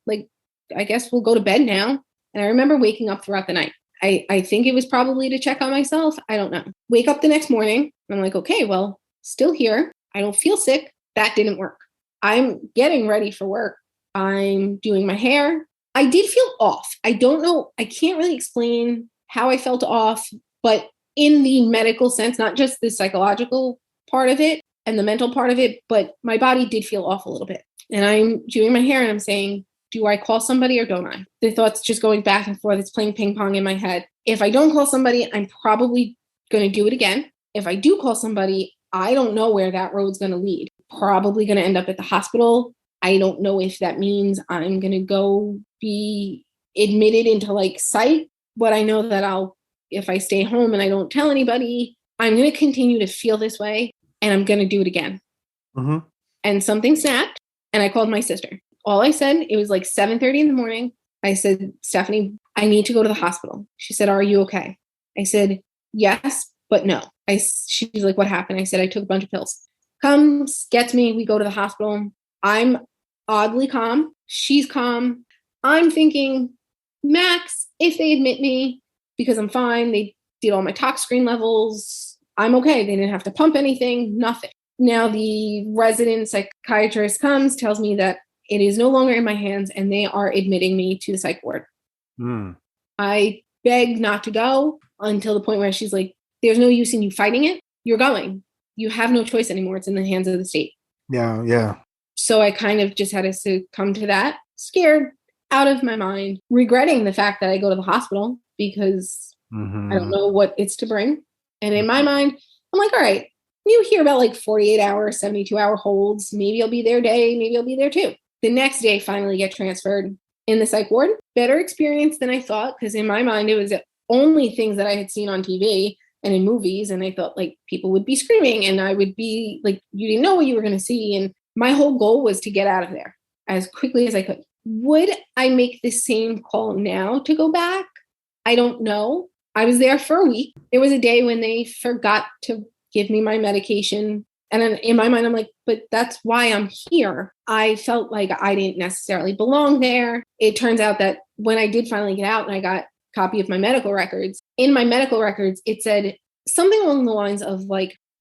I guess we'll go to bed now. And I remember waking up throughout the night. I think it was probably to check on myself. I don't know. Wake up the next morning. I'm like, okay, well, still here. I don't feel sick. That didn't work. I'm getting ready for work. I'm doing my hair. I did feel off. I don't know. I can't really explain how I felt off, but in the medical sense, not just the psychological part of it and the mental part of it, but my body did feel off a little bit. And I'm doing my hair and I'm saying, do I call somebody or don't I? The thoughts just going back and forth. It's playing ping pong in my head. If I don't call somebody, I'm probably going to do it again. If I do call somebody, I don't know where that road's going to lead. Probably going to end up at the hospital. I don't know if that means I'm going to go be admitted into psych, but I know that if I stay home and I don't tell anybody, I'm going to continue to feel this way and I'm going to do it again. Mm-hmm. And something snapped and I called my sister. All I said, it was 7:30 in the morning. I said, Stephanie, I need to go to the hospital. She said, are you okay? I said, yes, but no. She's like, what happened? I said, I took a bunch of pills. Comes, gets me. We go to the hospital. I'm oddly calm. She's calm. I'm thinking, max, if they admit me, because I'm fine, they did all my tox screen levels, I'm okay. They didn't have to pump anything, nothing. Now the resident psychiatrist comes, tells me that it is no longer in my hands and they are admitting me to the psych ward. I begged not to go until the point where she's like, there's no use in you fighting it. You're going. You have no choice anymore. It's in the hands of the state. Yeah. So I kind of just had to succumb to that, scared out of my mind, regretting the fact that I go to the hospital because I don't know what it's to bring. And in my mind, I'm like, all right, you hear about 48 hour, 72-hour holds. Maybe I'll be there day. Maybe I'll be there too. The next day, finally get transferred in the psych ward. Better experience than I thought, because in my mind, it was only things that I had seen on TV and in movies. And I thought people would be screaming and I would be you didn't know what you were going to see. And my whole goal was to get out of there as quickly as I could. Would I make the same call now to go back? I don't know. I was there for a week. There was a day when they forgot to give me my medication. And then in my mind, I'm like, but that's why I'm here. I felt like I didn't necessarily belong there. It turns out that when I did finally get out and I got a copy of my medical records, in my medical records, it said something along the lines of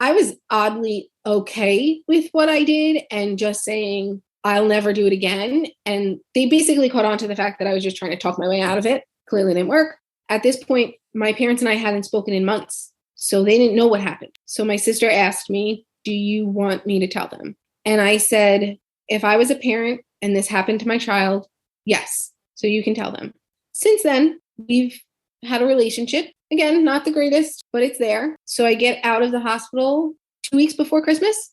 I was oddly okay with what I did and just saying, I'll never do it again. And they basically caught on to the fact that I was just trying to talk my way out of it. Clearly didn't work. At this point, my parents and I hadn't spoken in months, so they didn't know what happened. So my sister asked me, do you want me to tell them? And I said, if I was a parent and this happened to my child, yes. So you can tell them. Since then, we've had a relationship. Again, not the greatest, but it's there. So I get out of the hospital 2 weeks before Christmas.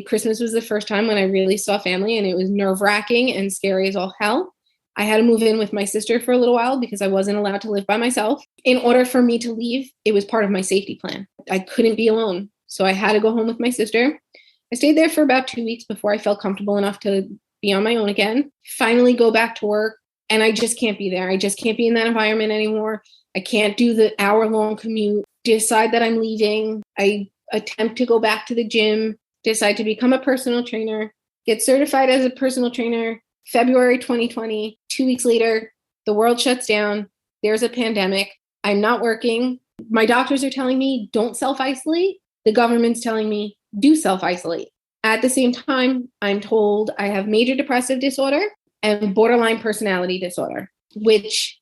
Christmas was the first time when I really saw family, and it was nerve-wracking and scary as all hell. I had to move in with my sister for a little while because I wasn't allowed to live by myself. In order for me to leave, it was part of my safety plan. I couldn't be alone. So I had to go home with my sister. I stayed there for about 2 weeks before I felt comfortable enough to be on my own again. Finally go back to work. And I just can't be there. I just can't be in that environment anymore. I can't do the hour-long commute. Decide that I'm leaving. I attempt to go back to the gym, decide to become a personal trainer, get certified as a personal trainer, February 2020. 2 weeks later, the world shuts down. There's a pandemic. I'm not working. My doctors are telling me, don't self-isolate. The government's telling me, do self-isolate. At the same time, I'm told I have major depressive disorder and borderline personality disorder, which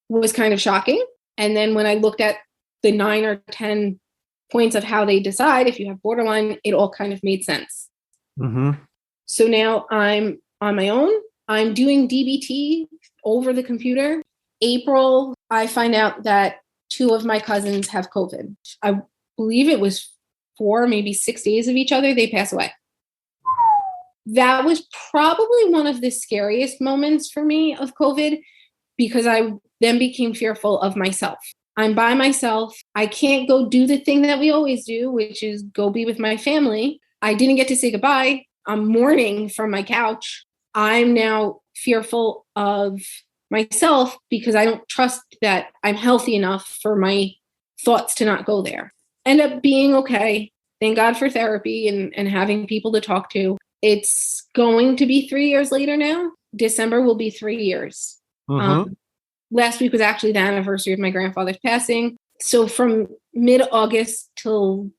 was kind of shocking. And then when I looked at the 9 or 10 points of how they decide if you have borderline, it all kind of made sense. Mm-hmm. So now I'm on my own. I'm doing DBT over the computer. April, I find out that 2 of my cousins have COVID. I believe it was 4, maybe 6 days of each other. They pass away. That was probably one of the scariest moments for me of COVID, because I then became fearful of myself. I'm by myself. I can't go do the thing that we always do, which is go be with my family. I didn't get to say goodbye. I'm mourning from my couch. I'm now fearful of myself because I don't trust that I'm healthy enough for my thoughts to not go there. End up being okay. Thank God for therapy and having people to talk to. It's going to be 3 years later now. December will be 3 years. Mm-hmm. Last week was actually the anniversary of my grandfather's passing. So from mid-August till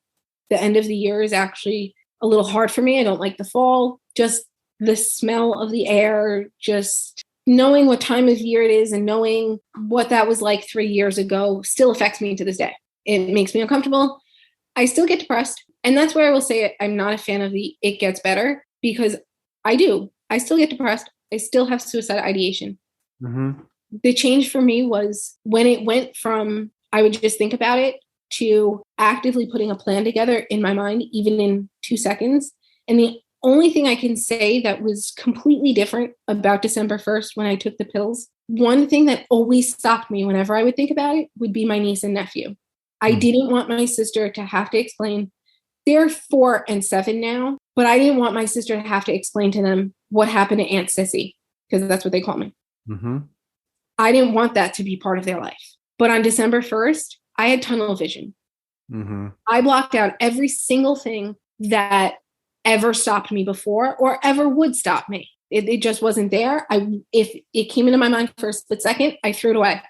the end of the year is actually a little hard for me. I don't like the fall. Just the smell of the air, just knowing what time of year it is and knowing what that was like 3 years ago still affects me to this day. It makes me uncomfortable. I still get depressed. And that's where I will say it. I'm not a fan of the it gets better, because I do. I still get depressed. I still have suicide ideation. Mm-hmm. The change for me was when it went from I would just think about it to actively putting a plan together in my mind, even in 2 seconds. And the only thing I can say that was completely different about December 1st when I took the pills, one thing that always stopped me whenever I would think about it would be my niece and nephew. I didn't want my sister to have to explain. They're 4 and 7 now, but I didn't want my sister to have to explain to them what happened to Aunt Sissy, because that's what they call me. Mm-hmm. I didn't want that to be part of their life. But on December 1st, I had tunnel vision. Mm-hmm. I blocked out every single thing that ever stopped me before or ever would stop me. It just wasn't there. If it came into my mind for a split second, I threw it away.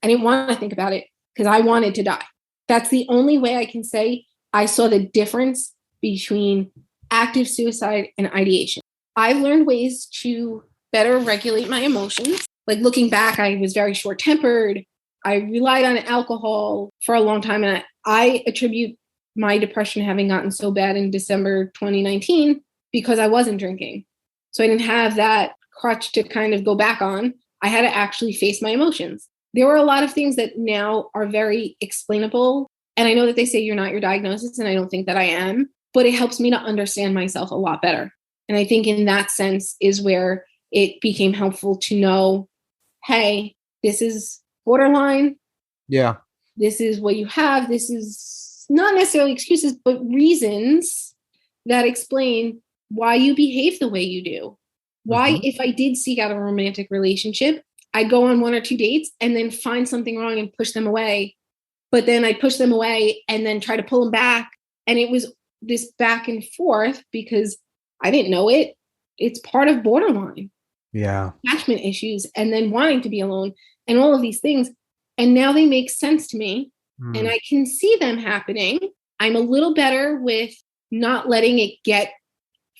I didn't want to think about it because I wanted to die. That's the only way I can say I saw the difference between active suicide and ideation. I've learned ways to better regulate my emotions. Like looking back, I was very short-tempered. I relied on alcohol for a long time. And I attribute my depression having gotten so bad in December 2019 because I wasn't drinking. So I didn't have that crutch to kind of go back on. I had to actually face my emotions. There were a lot of things that now are very explainable. And I know that they say you're not your diagnosis, and I don't think that I am, but it helps me to understand myself a lot better. And I think in that sense is where it became helpful to know, hey, this is borderline. Yeah. This is what you have. This is not necessarily excuses, but reasons that explain why you behave the way you do. Why, if I did seek out a romantic relationship, I'd go on 1 or 2 dates and then find something wrong and push them away. But then I'd push them away and then try to pull them back. And it was this back and forth because I didn't know it. It's part of borderline. Yeah. Attachment issues and then wanting to be alone and all of these things. And now they make sense to me and I can see them happening. I'm a little better with not letting it get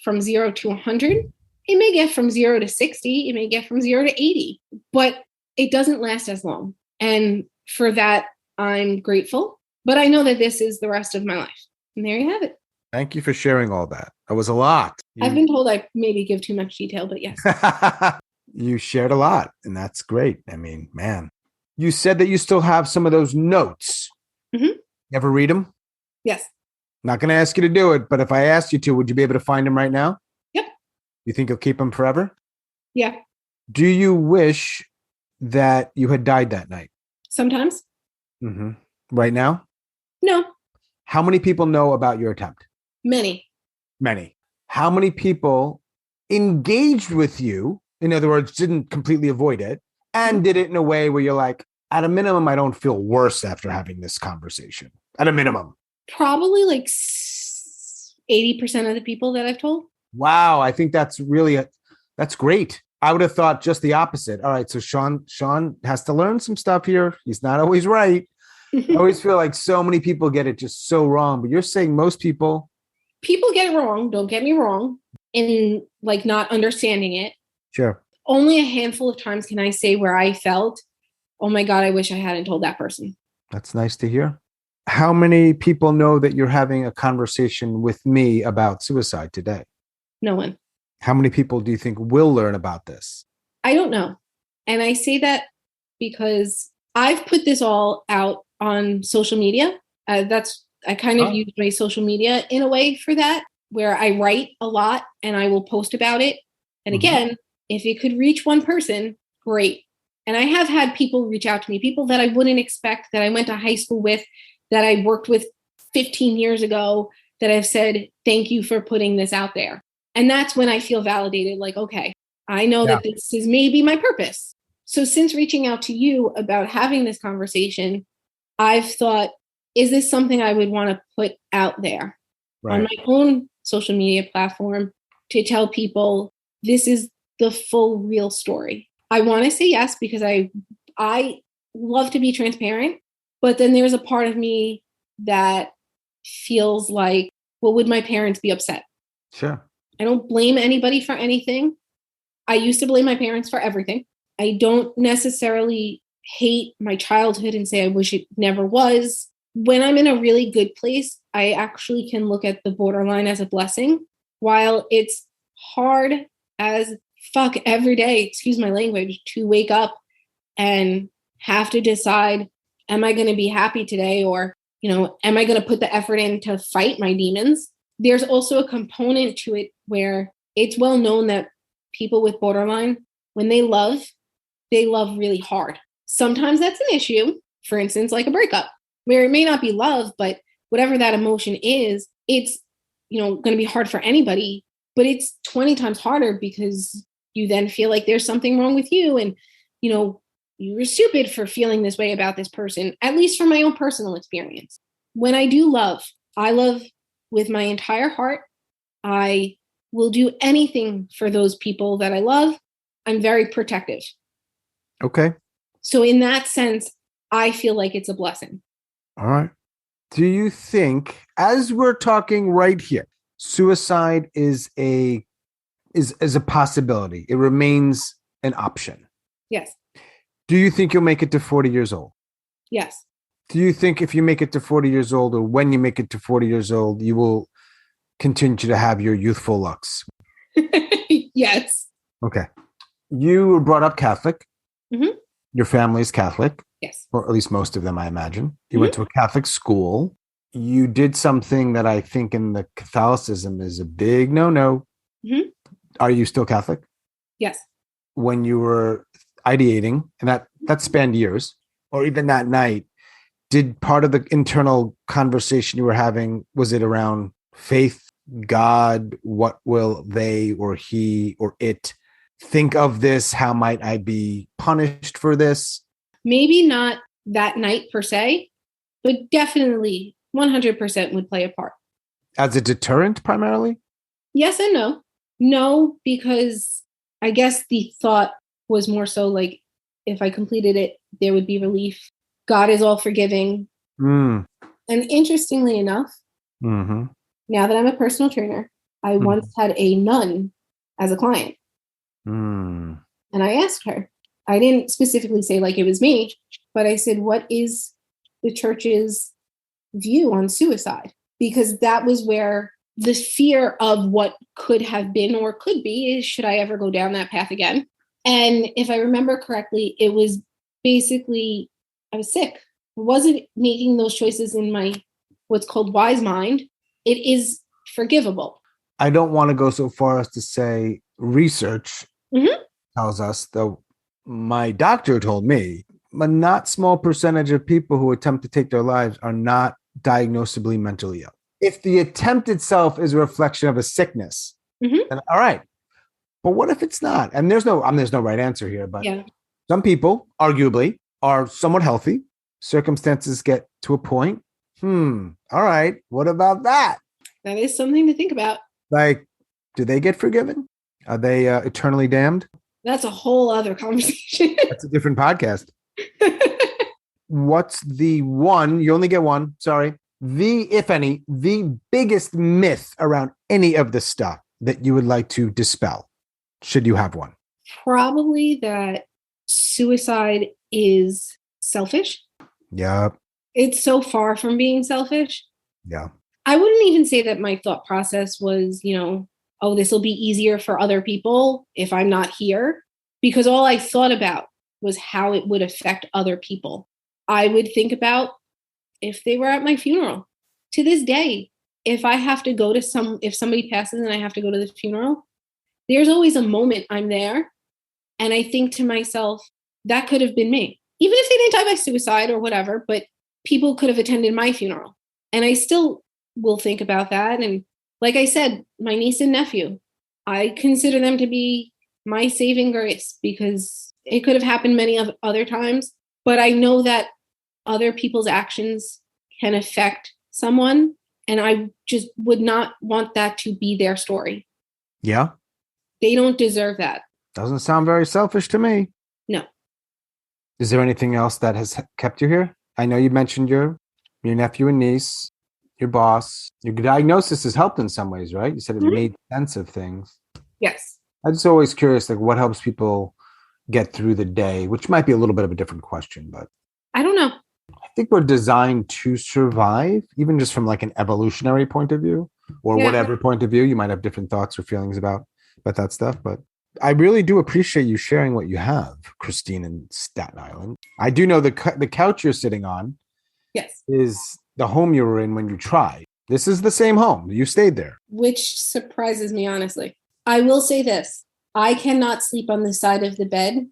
from 0 to 100. It may get from 0 to 60. It may get from 0 to 80, but it doesn't last as long. And for that, I'm grateful. But I know that this is the rest of my life. And there you have it. Thank you for sharing all that. That was a lot. I've been told I maybe give too much detail, but yes. You shared a lot, and that's great. I mean, man. You said that you still have some of those notes. Mm-hmm. You ever read them? Yes. Not going to ask you to do it, but if I asked you to, would you be able to find them right now? Yep. You think you'll keep them forever? Yeah. Do you wish that you had died that night? Sometimes. Mm-hmm. Right now? No. How many people know about your attempt? Many. How many people engaged with you? In other words, didn't completely avoid it and did it in a way where you're like, at a minimum, I don't feel worse after having this conversation. At a minimum. Probably like 80% of the people that I've told. Wow. I think that's that's great. I would have thought just the opposite. All right. So Sean has to learn some stuff here. He's not always right. I always feel like so many people get it just so wrong, but you're saying most people get it wrong. Don't get me wrong. In like not understanding it. Sure. Only a handful of times can I say where I felt, oh my God, I wish I hadn't told that person. That's nice to hear. How many people know that you're having a conversation with me about suicide today? No one. How many people do you think will learn about this? I don't know. And I say that because I've put this all out on social media. I kind of use my social media in a way for that, where I write a lot and I will post about it. And again, if it could reach one person, great. And I have had people reach out to me, people that I wouldn't expect, that I went to high school with, that I worked with 15 years ago, that have said, thank you for putting this out there. And that's when I feel validated, like, okay, I know that this is maybe my purpose. So since reaching out to you about having this conversation, I've thought, is this something I would want to put out there on my own social media platform to tell people this is the full real story? I want to say yes, because I love to be transparent, but then there's a part of me that feels like, well, would my parents be upset? Sure. I don't blame anybody for anything. I used to blame my parents for everything. I don't necessarily hate my childhood and say I wish it never was. When I'm in a really good place, I actually can look at the borderline as a blessing. While it's hard as fuck every day, excuse my language, to wake up and have to decide, am I going to be happy today? Or, am I going to put the effort in to fight my demons? There's also a component to it where it's well known that people with borderline, when they love really hard. Sometimes that's an issue, for instance, like a breakup, where it may not be love, but whatever that emotion is, it's, going to be hard for anybody, but it's 20 times harder because you then feel like there's something wrong with you. And, you were stupid for feeling this way about this person, at least from my own personal experience. When I do love, I love with my entire heart. I will do anything for those people that I love. I'm very protective. Okay. So in that sense, I feel like it's a blessing. All right. Do you think, as we're talking right here, suicide is a possibility? It remains an option. Yes. Do you think you'll make it to 40 years old? Yes. Do you think if you make it to 40 years old, or when you make it to 40 years old, you will continue to have your youthful looks? Yes. Okay. You were brought up Catholic. Mm-hmm. Your family is Catholic. Yes. Or at least most of them, I imagine. You went to a Catholic school. You did something that I think in the Catholicism is a big no-no. Mm-hmm. Are you still Catholic? Yes. When you were ideating, and that spanned years, or even that night, did part of the internal conversation you were having, was it around faith, God? What will they or he or it think of this? How might I be punished for this? Maybe not that night per se, but definitely 100% would play a part. As a deterrent, primarily? Yes and no. No, because I guess the thought was more so like, if I completed it, there would be relief. God is all forgiving. And interestingly enough, now that I'm a personal trainer, I once had a nun as a client. And I asked her, I didn't specifically say like it was me, but I said, what is the church's view on suicide? Because that was where the fear of what could have been or could be is, should I ever go down that path again? And if I remember correctly, it was basically, I was sick. I wasn't making those choices in my what's called wise mind. It is forgivable. I don't want to go so far as to say research tells us, though my doctor told me, a not small percentage of people who attempt to take their lives are not diagnosably mentally ill. If the attempt itself is a reflection of a sickness, then all right. But what if it's not? And there's no right answer here, but Some people, arguably, are somewhat healthy. Circumstances get to a point. All right. What about that? That is something to think about. Like, do they get forgiven? Are they eternally damned? That's a whole other conversation. That's a different podcast. What's the one, you only get one, sorry, if any, the biggest myth around any of this stuff that you would like to dispel, should you have one? Probably that suicide is selfish. Yeah. It's so far from being selfish. Yeah. I wouldn't even say that my thought process was, oh, this will be easier for other people if I'm not here, because all I thought about was how it would affect other people. I would think about if they were at my funeral. To this day, if I have to go to if somebody passes and I have to go to the funeral, there's always a moment I'm there. And I think to myself, that could have been me. Even if they didn't die by suicide or whatever, but people could have attended my funeral. And I still will think about that. And like I said, my niece and nephew, I consider them to be my saving grace, because it could have happened many other times. But I know that other people's actions can affect someone. And I just would not want that to be their story. Yeah. They don't deserve that. Doesn't sound very selfish to me. No. Is there anything else that has kept you here? I know you mentioned your nephew and niece, your boss. Your diagnosis has helped in some ways, right? You said it made sense of things. Yes. I'm just always curious, like, what helps people get through the day, which might be a little bit of a different question, but I don't know. I think we're designed to survive, even just from like an evolutionary point of view, or whatever point of view. You might have different thoughts or feelings about that stuff, but I really do appreciate you sharing what you have, Christine, in Staten Island. I do know the couch you're sitting on, yes, is the home you were in when you tried. This is the same home. You stayed there. Which surprises me, honestly. I will say this. I cannot sleep on the side of the bed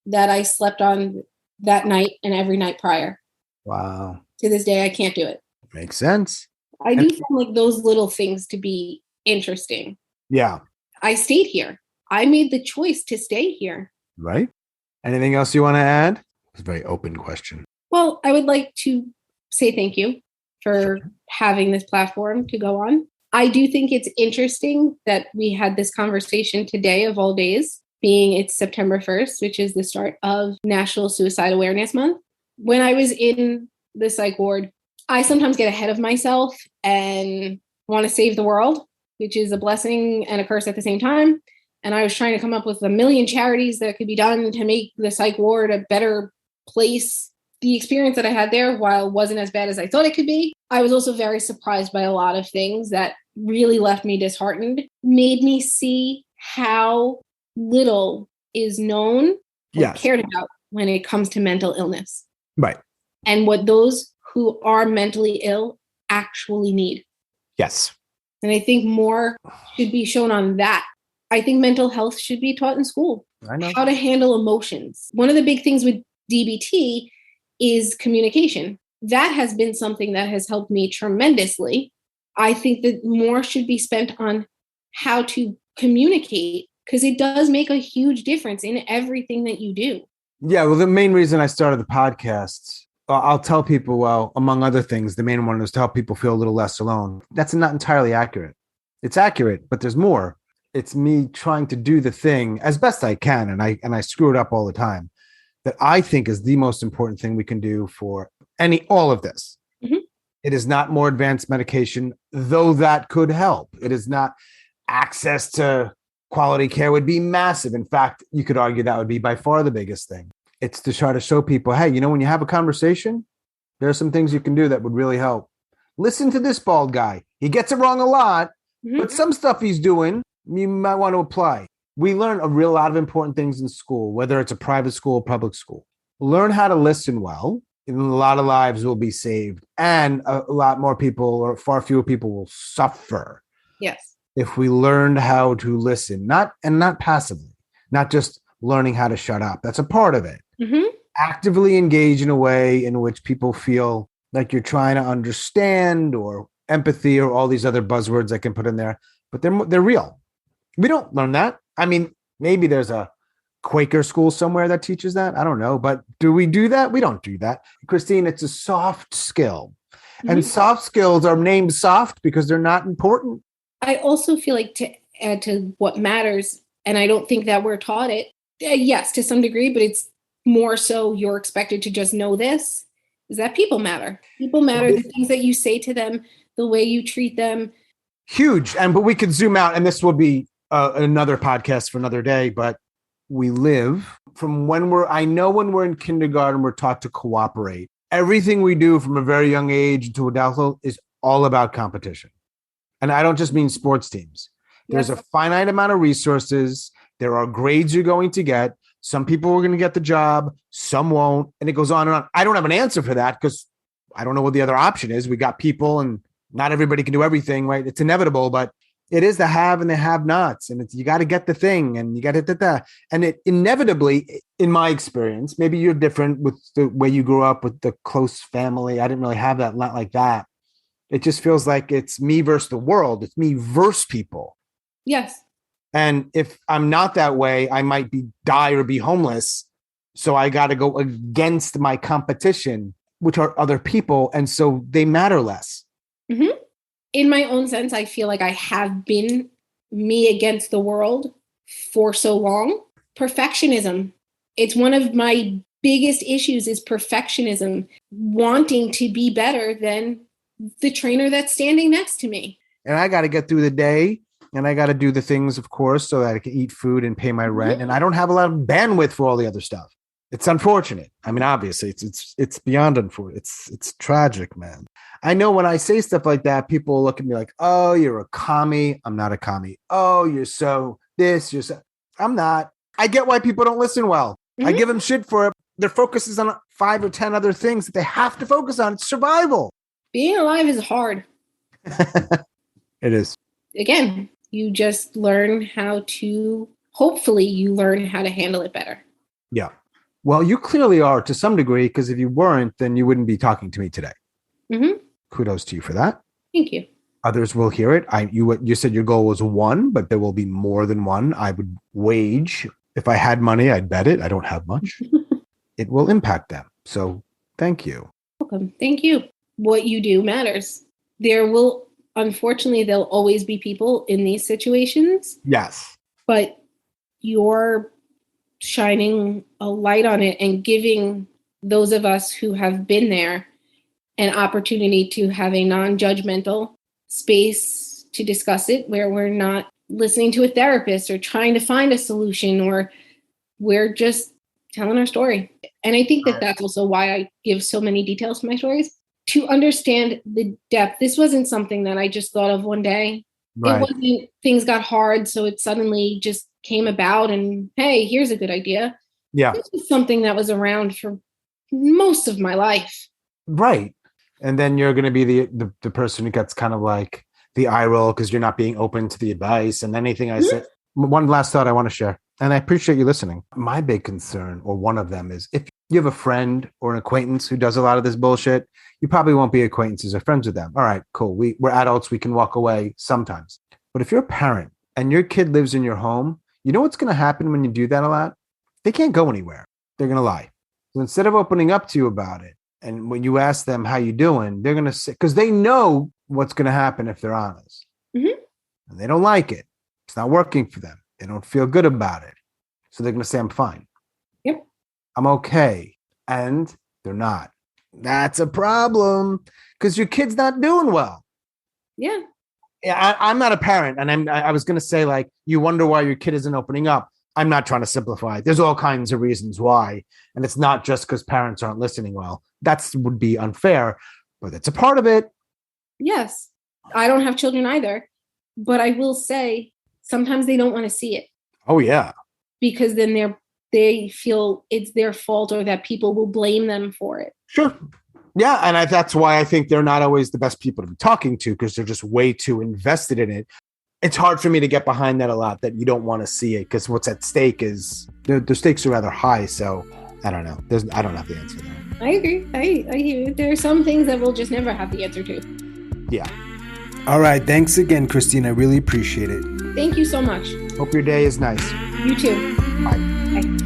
that I slept on that night and every night prior. Wow. To this day, I can't do it. Makes sense. I do find like those little things to be interesting. Yeah. I stayed here. I made the choice to stay here. Right. Anything else you want to add? It's a very open question. Well, I would like to say thank you for having this platform to go on. I do think it's interesting that we had this conversation today of all days, being it's September 1st, which is the start of National Suicide Awareness Month. When I was in the psych ward, I sometimes get ahead of myself and want to save the world, which is a blessing and a curse at the same time. And I was trying to come up with a million charities that could be done to make the psych ward a better place. The experience that I had there, while wasn't as bad as I thought it could be, I was also very surprised by a lot of things that really left me disheartened, made me see how little is known or cared about when it comes to mental illness. Right. And what those who are mentally ill actually need. Yes. And I think more should be shown on that. I think mental health should be taught in school. I know. How to handle emotions. One of the big things with DBT is communication. That has been something that has helped me tremendously. I think that more should be spent on how to communicate, because it does make a huge difference in everything that you do. Yeah, well, the main reason I started the podcast, I'll tell people, well, among other things, the main one was to help people feel a little less alone. That's not entirely accurate. It's accurate, but there's more. It's me trying to do the thing as best I can, and I screw it up all the time, that I think is the most important thing we can do for all of this. Mm-hmm. It is not more advanced medication, though that could help. It is not access to quality care would be massive. In fact, you could argue that would be by far the biggest thing. It's to try to show people, hey, when you have a conversation, there are some things you can do that would really help. Listen to this bald guy. He gets it wrong a lot, but some stuff he's doing, you might want to apply. We learn a real lot of important things in school, whether it's a private school or public school. Learn how to listen well, and a lot of lives will be saved, and a lot more people, or far fewer people, will suffer. Yes. If we learned how to listen, not passively, not just learning how to shut up. That's a part of it. Mm-hmm. Actively engage in a way in which people feel like you're trying to understand, or empathy, or all these other buzzwords I can put in there, but they're real. We don't learn that. I mean, maybe there's a Quaker school somewhere that teaches that. I don't know. But do we do that? We don't do that. Christine, it's a soft skill. Mm-hmm. And soft skills are named soft because they're not important. I also feel like, to add to what matters, and I don't think that we're taught it, yes, to some degree, but it's more so you're expected to just know this, is that people matter. People matter. The things that you say to them, the way you treat them. Huge. But we could zoom out, and this will be another podcast for another day, but we live from when we're in kindergarten, we're taught to cooperate. Everything we do from a very young age to adulthood is all about competition. And I don't just mean sports teams. There's a finite amount of resources. There are grades you're going to get. Some people are going to get the job, some won't. And it goes on and on. I don't have an answer for that because I don't know what the other option is. We got people and not everybody can do everything, right? It's inevitable, but it is the have and the have nots. And you got to get the thing and you got to, and it inevitably, in my experience, maybe you're different with the way you grew up with the close family. I didn't really have that, not like that. It just feels like it's me versus the world. It's me versus people. Yes. And if I'm not that way, I might die or be homeless. So I got to go against my competition, which are other people. And so they matter less. Mm-hmm. In my own sense, I feel like I have been me against the world for so long. Perfectionism. It's one of my biggest issues is perfectionism, wanting to be better than the trainer that's standing next to me. And I got to get through the day. And I got to do the things, of course, so that I can eat food and pay my rent. And I don't have a lot of bandwidth for all the other stuff. It's unfortunate. I mean, obviously, it's beyond unfortunate. It's tragic, man. I know when I say stuff like that, people look at me like, "Oh, you're a commie." I'm not a commie. "Oh, you're so this. You're so." I'm not. I get why people don't listen well. Mm-hmm. I give them shit for it. Their focus is on 5 or 10 other things that they have to focus on. It's survival. Being alive is hard. It is. Again. You just learn hopefully you learn how to handle it better. Yeah. Well, you clearly are to some degree, because if you weren't, then you wouldn't be talking to me today. Mm-hmm. Kudos to you for that. Thank you. Others will hear it. You said your goal was 1, but there will be more than 1. I would wage, if I had money, I'd bet it. I don't have much. It will impact them. So thank you. Welcome. Thank you. What you do matters. Unfortunately, there'll always be people in these situations. Yes. But you're shining a light on it and giving those of us who have been there an opportunity to have a non-judgmental space to discuss it, where we're not listening to a therapist or trying to find a solution, or we're just telling our story. And I think that that's also why I give so many details to my stories. To understand the depth. This wasn't something that I just thought of one day. Right. It wasn't things got hard, so it suddenly just came about and, hey, here's a good idea. Yeah. This was something that was around for most of my life. Right. And then you're going to be the person who gets kind of like the eye roll because you're not being open to the advice and anything I said. One last thought I want to share, and I appreciate you listening. My big concern, or one of them, is if you have a friend or an acquaintance who does a lot of this bullshit, you probably won't be acquaintances or friends with them. All right, cool. We're adults. We can walk away sometimes. But if you're a parent and your kid lives in your home, you know what's going to happen when you do that a lot? They can't go anywhere. They're going to lie. So instead of opening up to you about it, and when you ask them, how you doing, they're going to say, because they know what's going to happen if they're honest. Mm-hmm. And they don't like it. It's not working for them. They don't feel good about it. So they're going to say, I'm fine. Yep. I'm okay. And they're not. That's a problem because your kid's not doing well. Yeah. I'm not a parent. And I was going to say, like, you wonder why your kid isn't opening up. I'm not trying to simplify. There's all kinds of reasons why. And it's not just because parents aren't listening well. That would be unfair, but it's a part of it. Yes. I don't have children either. But I will say sometimes they don't want to see it. Oh, yeah. Because then they feel it's their fault or that people will blame them for it. Sure. Yeah. And that's why I think they're not always the best people to be talking to, because they're just way too invested in it. It's hard for me to get behind that a lot, that you don't want to see it, because what's at stake is the stakes are rather high. So I don't know. I don't have the answer there. I agree. I hear you. There are some things that we'll just never have the answer to. Yeah. All right. Thanks again, Christine. I really appreciate it. Thank you so much. Hope your day is nice. You too. Bye. Bye.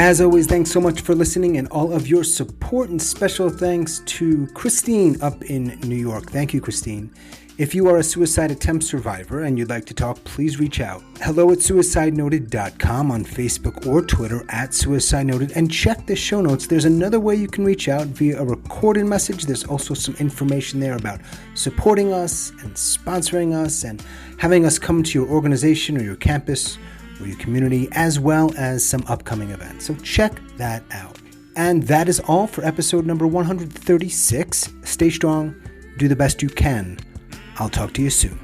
As always, thanks so much for listening and all of your support, and special thanks to Christine up in New York. Thank you, Christine. If you are a suicide attempt survivor and you'd like to talk, please reach out. hello@suicidenoted.com, on Facebook or Twitter @suicidenoted, and check the show notes. There's another way you can reach out via a recorded message. There's also some information there about supporting us and sponsoring us and having us come to your organization or your campus or your community, as well as some upcoming events. So check that out. And that is all for episode number 136. Stay strong, do the best you can. I'll talk to you soon.